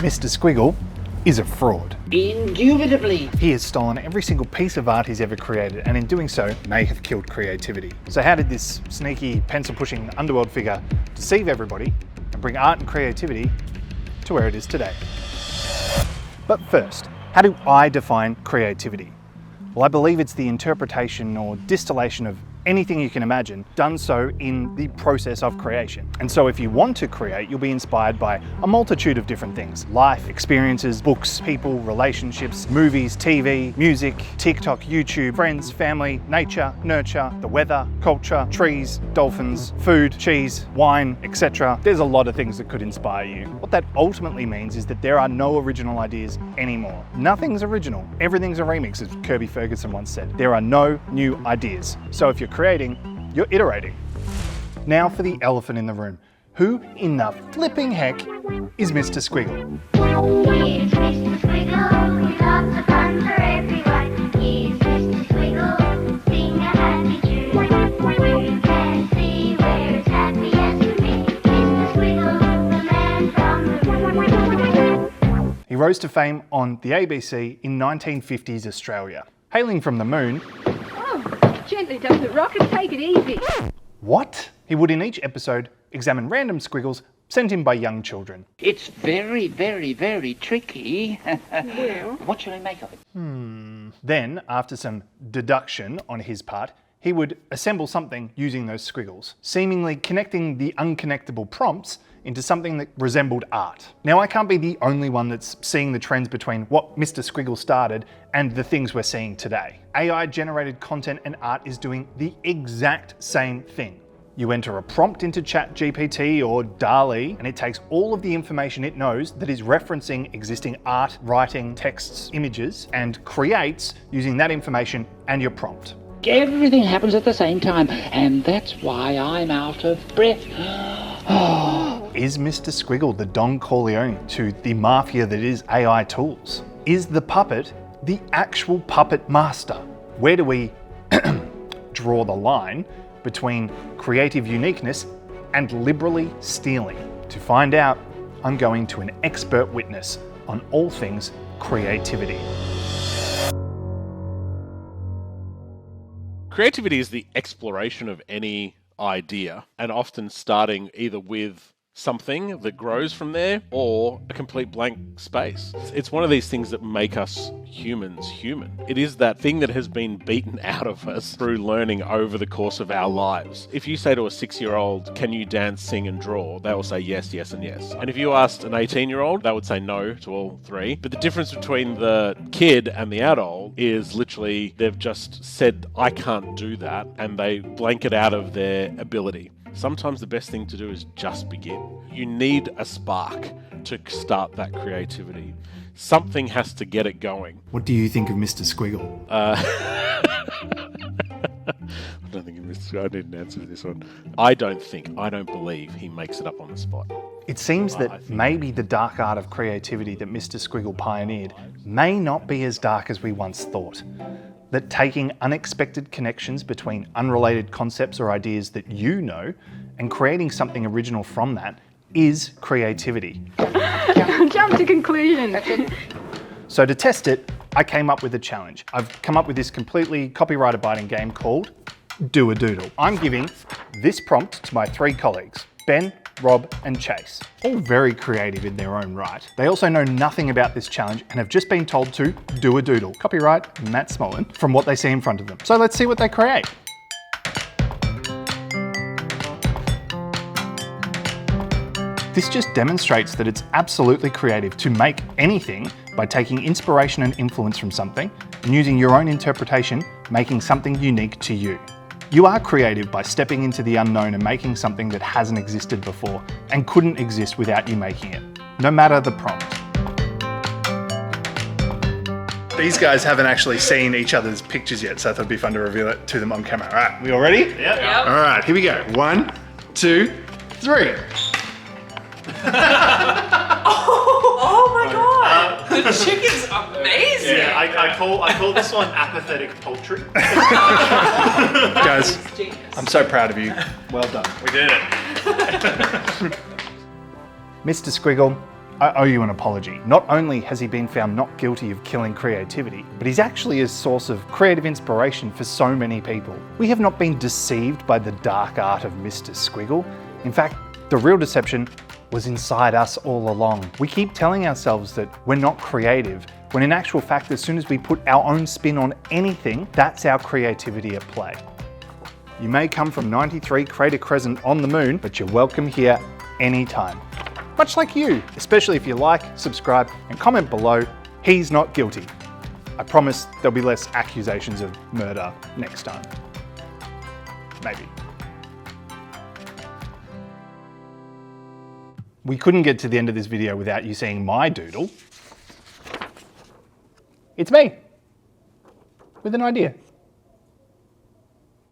Mr Squiggle is a fraud. Indubitably. He has stolen every single piece of art he's ever created, and in doing so may have killed creativity. So how did this sneaky, pencil-pushing underworld figure deceive everybody and bring art and creativity to where it is today? But first, how do I define creativity? Well, I believe it's the interpretation or distillation of anything you can imagine, done so in the process of creation. And so if you want to create, you'll be inspired by a multitude of different things: life, experiences, books, people, relationships, movies, TV, music, TikTok, YouTube, friends, family, nature, nurture, the weather, culture, trees, dolphins, food, cheese, wine, etc. There's a lot of things that could inspire you. What that ultimately means is that there are no original ideas anymore. Nothing's original. Everything's a remix, as Kirby Ferguson once said. There are no new ideas. So if you're creating, you're iterating. Now for the elephant in the room. Who in the flipping heck is Mr Squiggle? Here's Mr Squiggle, with lots of fun for everyone. Here's Mr Squiggle, sing a happy tune. You can see we're as happy as can be. Mr Squiggle, the man from the moon. He rose to fame on the ABC in 1950s Australia. Hailing from the moon, Gently does it, Rocket, take it easy. what? He would in each episode examine random squiggles sent in by young children. It's very, very, very tricky. Well, What should I make of it? Then, after some deduction on his part, he would assemble something using those squiggles, seemingly connecting the unconnectable prompts into something that resembled art. Now, I can't be the only one that's seeing the trends between what Mr Squiggle started and the things we're seeing today. AI-generated content and art is doing the exact same thing. You enter a prompt into ChatGPT or Dall-E, and it takes all of the information it knows that is referencing existing art, writing, texts, images, and creates using that information and your prompt. Everything happens at the same time, and that's why I'm out of breath. Is Mr Squiggle the Don Corleone to the mafia that is AI tools? Is the puppet the actual puppet master? Where do we draw the line between creative uniqueness and liberally stealing? To find out, I'm going to an expert witness on all things creativity. Creativity is the exploration of any idea, and often starting either with something that grows from there or a complete blank space. It's one of these things that make us humans human. It is that thing that has been beaten out of us through learning over the course of our lives. If you say to a 6-year-old, can you dance, sing and draw? They will say yes, yes and yes. And if you asked an 18-year-old, they would say no to all three. But the difference between the kid and the adult is literally they've just said, I can't do that, and they blank it out of their ability. Sometimes the best thing to do is just begin. You need a spark to start that creativity. Something has to get it going. What do you think of Mr Squiggle? I don't think I didn't answer this one. I don't believe he makes it up on the spot. It seems that maybe the dark art of creativity that Mr Squiggle pioneered may not be as dark as we once thought. That taking unexpected connections between unrelated concepts or ideas that you know and creating something original from that is creativity. jump to conclusion. So to test it, I came up with a challenge. I've come up with this completely copyright-abiding game called Do a Doodle. I'm giving this prompt to my 3 colleagues, Ben, Rob and Chase, all very creative in their own right. They also know nothing about this challenge and have just been told to do a doodle. Copyright Matt Smolen from what they see in front of them. So let's see what they create. This just demonstrates that it's absolutely creative to make anything by taking inspiration and influence from something and using your own interpretation, making something unique to you. You are creative by stepping into the unknown and making something that hasn't existed before and couldn't exist without you making it, no matter the prompt. These guys haven't actually seen each other's pictures yet, so I thought it'd be fun to reveal it to them on camera. All right, we all ready? Yep. All right, here we go. 1, 2, 3. Oh my god! The chicken's amazing! Yeah, I call this one apathetic poultry. Guys, I'm so proud of you. Well done. We did it. Mr Squiggle, I owe you an apology. Not only has he been found not guilty of killing creativity, but he's actually a source of creative inspiration for so many people. We have not been deceived by the dark art of Mr Squiggle. In fact, the real deception was inside us all along. We keep telling ourselves that we're not creative, when in actual fact, as soon as we put our own spin on anything, that's our creativity at play. You may come from 93 Crater Crescent on the moon, but you're welcome here anytime. Much like you, especially if you like, subscribe, and comment below, he's not guilty. I promise there'll be less accusations of murder next time. Maybe. We couldn't get to the end of this video without you seeing my doodle. It's me, with an idea.